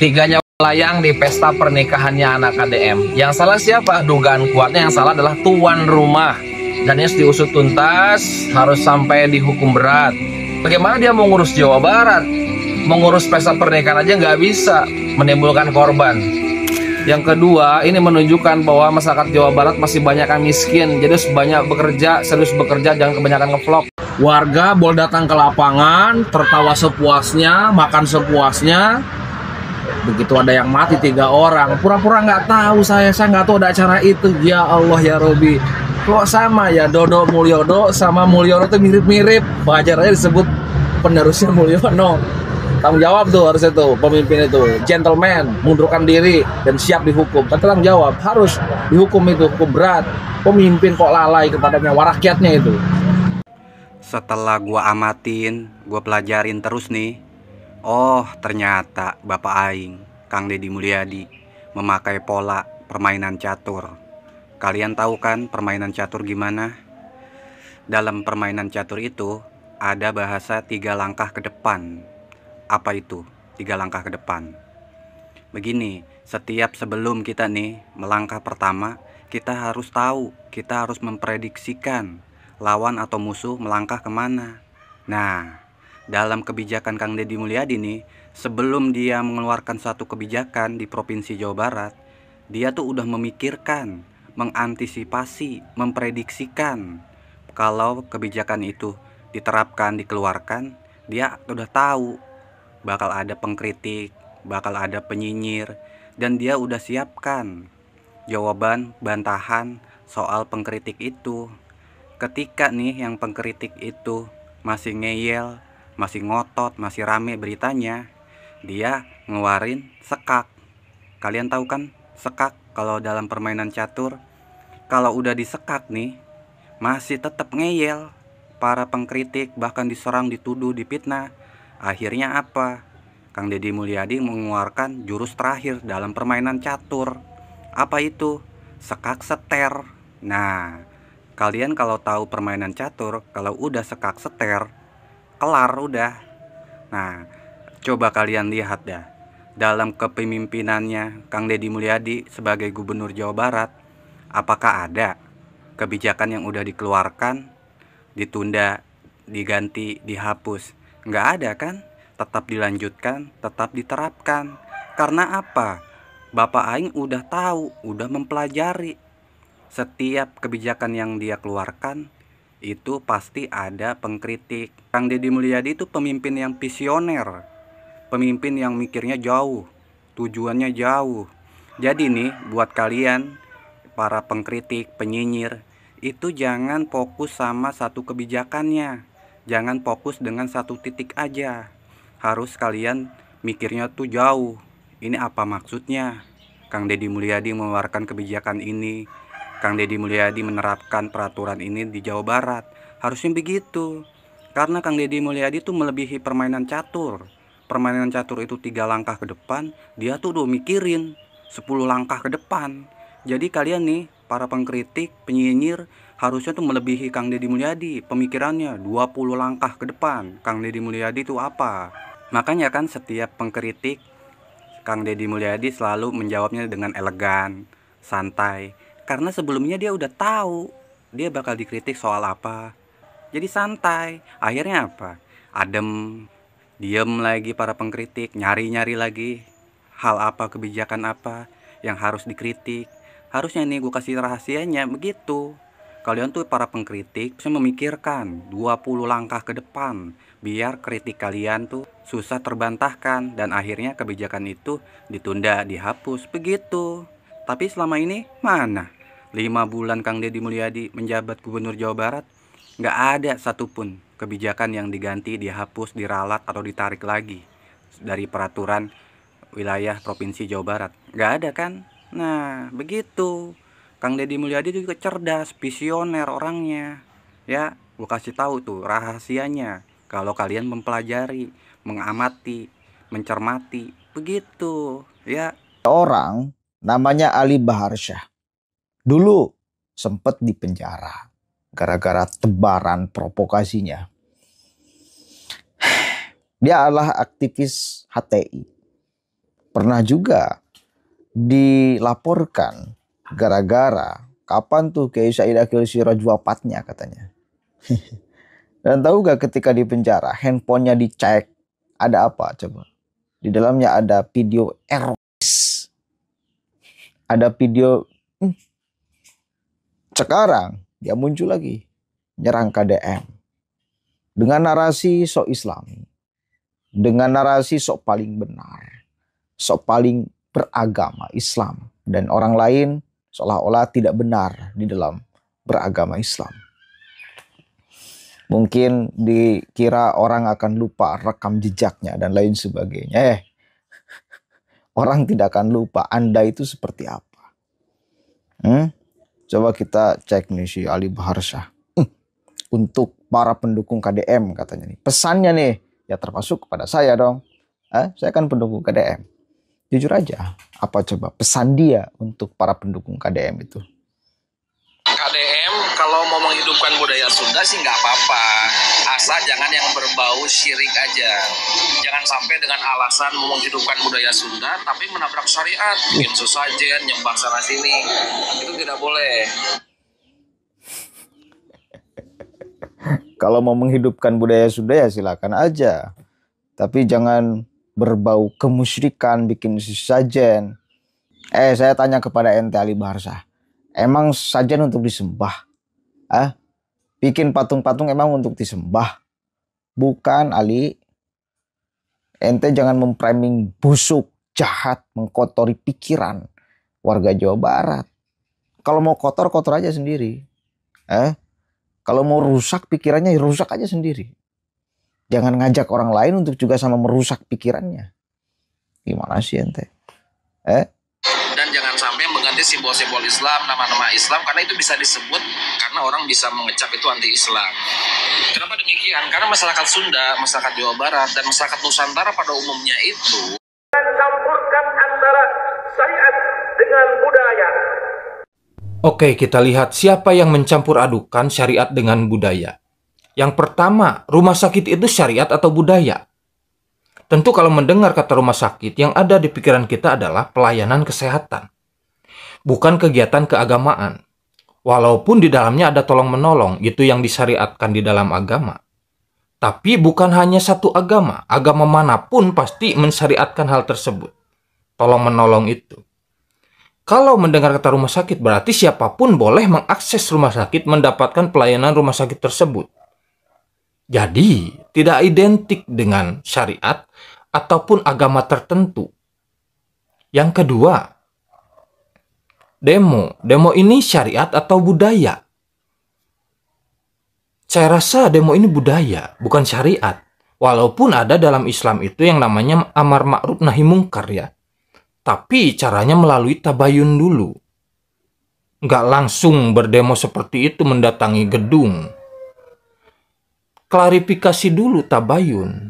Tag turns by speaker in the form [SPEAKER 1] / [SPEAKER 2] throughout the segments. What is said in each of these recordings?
[SPEAKER 1] Tiga nyawa melayang di pesta pernikahannya anak KDM. Yang salah siapa? Dugaan kuatnya yang salah adalah tuan rumah. Dan ini harus diusut tuntas, harus sampai dihukum berat. Bagaimana dia mau ngurus Jawa Barat? Mengurus pesta pernikahan aja nggak bisa, menimbulkan korban. Yang kedua, ini menunjukkan bahwa masyarakat Jawa Barat masih banyak yang miskin. Jadi harus banyak bekerja, serius bekerja, jangan kebanyakan ngevlog. Warga boleh datang ke lapangan, tertawa sepuasnya, makan sepuasnya. Begitu ada yang mati 3 orang, pura-pura nggak tahu saya nggak tahu ada acara itu. Ya Allah ya Robi, kok sama ya Dodo Mulyono sama Mulyono tuh mirip-mirip. Wajar aja disebut penerusnya Mulyono. Tanggung jawab tuh harusnya tuh pemimpin itu, gentleman, mundurkan diri dan siap dihukum. Tapi tanggung jawab harus dihukum itu, hukum berat. Pemimpin kok lalai kepada nyawa rakyatnya itu.
[SPEAKER 2] Setelah gua amatin, gua pelajarin terus nih. Oh, ternyata Bapak Aing, Kang Deddy Mulyadi, memakai pola permainan catur. Kalian tahu kan permainan catur gimana? Dalam permainan catur itu ada bahasa 3 langkah ke depan. Apa itu 3 langkah ke depan? Begini, setiap sebelum kita nih melangkah pertama, kita harus tahu, kita harus memprediksikan lawan atau musuh melangkah kemana. Nah, dalam kebijakan Kang Deddy Mulyadi nih, sebelum dia mengeluarkan satu kebijakan di Provinsi Jawa Barat, dia tuh udah memikirkan, mengantisipasi, memprediksikan kalau kebijakan itu diterapkan, dikeluarkan, dia udah tahu bakal ada pengkritik, bakal ada penyinyir, dan dia udah siapkan jawaban bantahan soal pengkritik itu. Ketika nih yang pengkritik itu masih ngeyel, masih ngotot, masih rame beritanya, dia ngeluarin sekak. Kalian tahu kan sekak kalau dalam permainan catur? Kalau udah disekak nih, masih tetap ngeyel, para pengkritik bahkan diserang, dituduh, dipitnah. Akhirnya apa? Kang Deddy Mulyadi mengeluarkan jurus terakhir dalam permainan catur. Apa itu? Sekak seter. Nah, kalian kalau tahu permainan catur, kalau udah sekak seter, kelar udah. Nah, coba kalian lihat dah, dalam kepemimpinannya Kang Deddy Mulyadi sebagai Gubernur Jawa Barat, apakah ada kebijakan yang udah dikeluarkan ditunda, diganti, dihapus? Nggak ada kan? Tetap dilanjutkan, tetap diterapkan. Karena apa? Bapak Aing udah tahu, udah mempelajari. Setiap kebijakan yang dia keluarkan itu pasti ada pengkritik. Kang Deddy Mulyadi itu pemimpin yang visioner, pemimpin yang mikirnya jauh, tujuannya jauh. Jadi nih buat kalian para pengkritik, penyinyir, itu jangan fokus sama satu kebijakannya, jangan fokus dengan satu titik aja. Harus kalian mikirnya tuh jauh. Ini apa maksudnya? Kang Deddy Mulyadi mengeluarkan kebijakan ini, Kang Deddy Mulyadi menerapkan peraturan ini di Jawa Barat. Harusnya begitu. Karena Kang Deddy Mulyadi itu melebihi permainan catur. Permainan catur itu 3 langkah ke depan, dia tuh udah mikirin 10 langkah ke depan. Jadi kalian nih, para pengkritik, penyinyir, harusnya tuh melebihi Kang Deddy Mulyadi. Pemikirannya 20 langkah ke depan. Kang Deddy Mulyadi itu apa? Makanya kan setiap pengkritik, Kang Deddy Mulyadi selalu menjawabnya dengan elegan, santai. Karena sebelumnya dia udah tahu dia bakal dikritik soal apa. Jadi santai. Akhirnya apa? Adem, diem lagi para pengkritik, nyari-nyari lagi hal apa, kebijakan apa yang harus dikritik. Harusnya nih gue kasih rahasianya begitu. Kalian tuh para pengkritik bisa memikirkan 20 langkah ke depan, biar kritik kalian tuh susah terbantahkan dan akhirnya kebijakan itu ditunda, dihapus, begitu. Tapi selama ini mana? 5 bulan Kang Deddy Mulyadi menjabat Gubernur Jawa Barat, nggak ada satupun kebijakan yang diganti, dihapus, diralat atau ditarik lagi dari peraturan wilayah Provinsi Jawa Barat. Nggak ada kan? Nah, begitu. Kang Deddy Mulyadi juga cerdas, visioner orangnya. Ya, gue kasih tahu tuh rahasianya. Kalau kalian mempelajari, mengamati, mencermati, begitu. Ya.
[SPEAKER 3] Orang namanya Ali Baharsyah. Dulu sempat dipenjara gara-gara tebaran provokasinya. Dia adalah aktivis HTI. Pernah juga dilaporkan gara-gara kapan tuh Kiai Said Akil Siraj wafatnya katanya. Dan tahu gak ketika di penjara handphonenya dicek, ada apa coba? Di dalamnya ada video erotis. Ada video sekarang dia muncul lagi nyerang KDM dengan narasi sok Islami, dengan narasi sok paling benar, sok paling beragama Islam, dan orang lain seolah-olah tidak benar di dalam beragama Islam. Mungkin dikira orang akan lupa rekam jejaknya dan lain sebagainya. Orang tidak akan lupa Anda itu seperti apa. Coba kita cek nih si Ali Baharsyah. Untuk para pendukung KDM katanya nih. Pesannya nih, ya termasuk kepada saya dong. Saya kan pendukung KDM. Jujur aja, apa coba pesan dia untuk para pendukung KDM itu?
[SPEAKER 1] KDM kalau mau menghidupkan budaya Sunda sih nggak apa-apa, asal jangan yang berbau syirik aja. Jangan sampai dengan alasan mau menghidupkan budaya Sunda tapi menabrak syariat, bikin sesajen, nyembah sana sini, itu tidak boleh.
[SPEAKER 3] Kalau mau menghidupkan budaya Sunda ya silakan aja, tapi jangan berbau kemusyrikan, bikin sesajen. Saya tanya kepada ente Ali Baharsyah, emang sajen untuk disembah? Bikin patung-patung emang untuk disembah? Bukan, Ali. Ente jangan memframing busuk, jahat, mengkotori pikiran warga Jawa Barat. Kalau mau kotor, kotor aja sendiri. Kalau mau rusak pikirannya, rusak aja sendiri. Jangan ngajak orang lain untuk juga sama merusak pikirannya. Gimana sih ente?
[SPEAKER 1] Dan jangan sampai mengganti simbol-simbol Islam, nama-nama Islam, karena itu bisa disebut karena orang bisa mengecap itu anti-Islam. Kenapa demikian? Karena masyarakat Sunda, masyarakat Jawa Barat, dan masyarakat Nusantara pada umumnya itu
[SPEAKER 4] campurkan antara syariat dengan budaya.
[SPEAKER 5] Oke, kita lihat siapa yang mencampur adukan syariat dengan budaya. Yang pertama, rumah sakit itu syariat atau budaya? Tentu kalau mendengar kata rumah sakit, yang ada di pikiran kita adalah pelayanan kesehatan. Bukan kegiatan keagamaan. Walaupun di dalamnya ada tolong-menolong, itu yang disyariatkan di dalam agama. Tapi bukan hanya satu agama. Agama manapun pasti mensyariatkan hal tersebut. Tolong-menolong itu. Kalau mendengar kata rumah sakit, berarti siapapun boleh mengakses rumah sakit, mendapatkan pelayanan rumah sakit tersebut. Jadi, tidak identik dengan syariat ataupun agama tertentu. Yang kedua, demo. Demo ini syariat atau budaya? Saya rasa demo ini budaya, bukan syariat. Walaupun ada dalam Islam itu yang namanya amar ma'ruf nahi mungkar ya. Tapi caranya melalui tabayun dulu. Nggak langsung berdemo seperti itu mendatangi gedung. Klarifikasi dulu tabayun.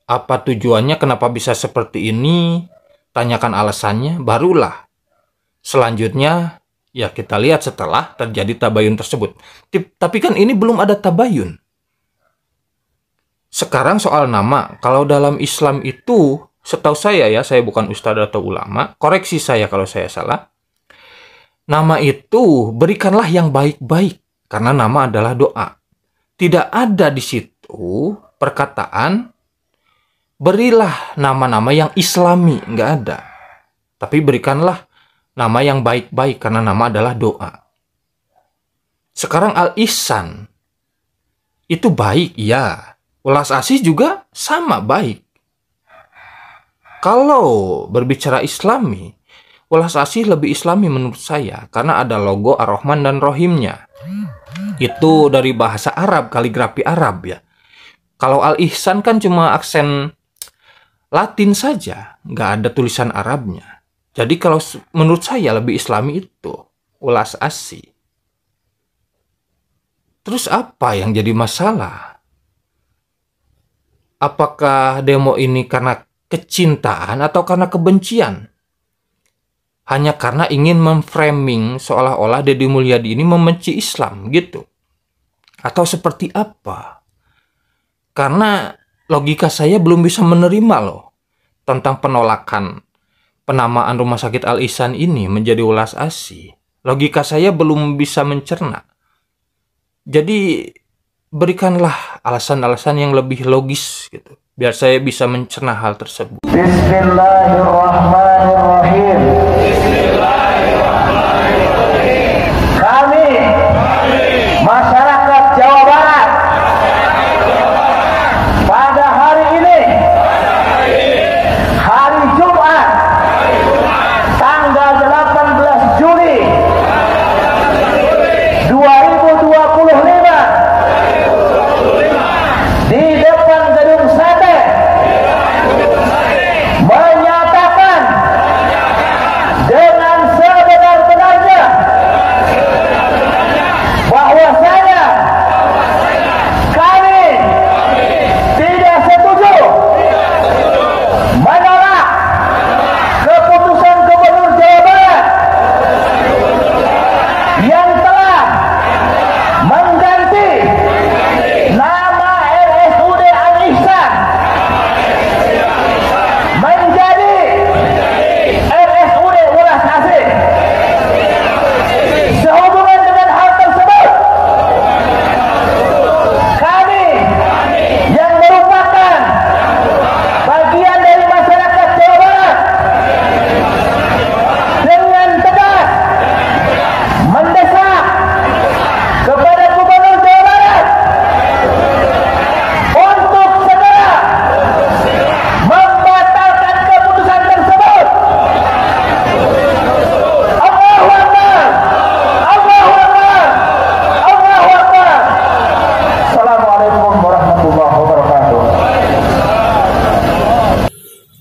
[SPEAKER 5] Apa tujuannya, kenapa bisa seperti ini? Tanyakan alasannya, barulah. Selanjutnya, ya kita lihat setelah terjadi tabayun tersebut. Tapi kan ini belum ada tabayun. Sekarang soal nama. Kalau dalam Islam itu, setahu saya ya, saya bukan ustadz atau ulama. Koreksi saya kalau saya salah. Nama itu berikanlah yang baik-baik. Karena nama adalah doa. Tidak ada di situ perkataan berilah nama-nama yang islami, nggak ada. Tapi berikanlah nama yang baik-baik karena nama adalah doa. Sekarang Al-Ihsan itu baik, ya. Welas asih juga sama baik. Kalau berbicara Islami, welas asih lebih Islami menurut saya karena ada logo Ar-Rahman dan Rohimnya. Itu dari bahasa Arab, kaligrafi Arab ya. Kalau Al-Ihsan kan cuma aksen Latin saja, nggak ada tulisan Arabnya. Jadi kalau menurut saya lebih Islami itu welas asih. Terus apa yang jadi masalah? Apakah demo ini karena kecintaan atau karena kebencian? Hanya karena ingin memframing seolah-olah Deddy Mulyadi ini membenci Islam gitu. Atau seperti apa? Karena logika saya belum bisa menerima loh tentang penolakan penamaan Rumah Sakit Al Ihsan ini menjadi welas asih, logika saya belum bisa mencerna. Jadi berikanlah alasan-alasan yang lebih logis gitu, biar saya bisa mencerna hal tersebut.
[SPEAKER 4] Bismillahirrahmanirrahim. Kami masyarakat Jawa Barat pada hari ini, hari Jumat, tanggal 18 Juli 2025, di depan Gedung Sate menyatakan dengan sebenar-benarnya bahwasanya kami tidak setuju menolak keputusan Gubernur Jawa Barat yang telah mengganti nama RSUD Al Ihsan menjadi RSUD Welas Asih. Sehubungan dengan hal tersebut, kami yang merupakan bagian dari masyarakat Jawa Barat dengan tegas mendesak kepada Gubernur Jawa Barat untuk segera membatalkan keputusan tersebut. Allahu Akbar, Allahu Akbar, Allahu Akbar. Assalamualaikum warahmatullahi wabarakatuh.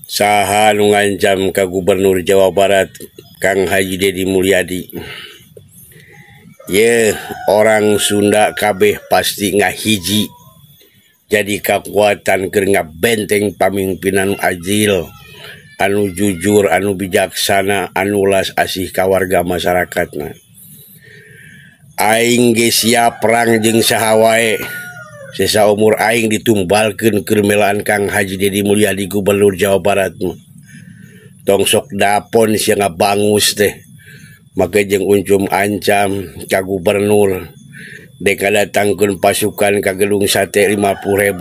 [SPEAKER 6] Saha nu ngancam ka Gubernur Jawa Barat Kang Haji Dedi Mulyadi. Ye, orang Sunda kabeh pasti ngahiji. Jadi kekuatan keur ngabenteng pamimpinan adil, anu jujur, anu bijaksana, anu ulas asih ka warga masyarakatna. Aing ge siap perang jeung saha wae. Sesa umur aing ditumbalkeun keur melaan Kang Haji Dedi Mulyadi Gubernur Jawa Barat. Tong sok dapon sia ngabangus teh. Maka jeung uncum ancam ka gubernur dek datangkeun pasukan ka Gedung Sate 50.000.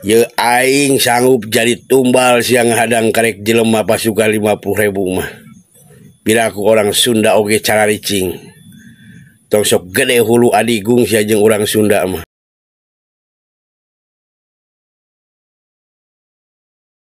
[SPEAKER 6] Ye aing sanggup jadi tumbal siang hadang karek jelema pasukan 50.000 mah. Piraku orang Sunda oge cara ricing. Tong sok gede hulu adigung sia jeung urang Sunda mah.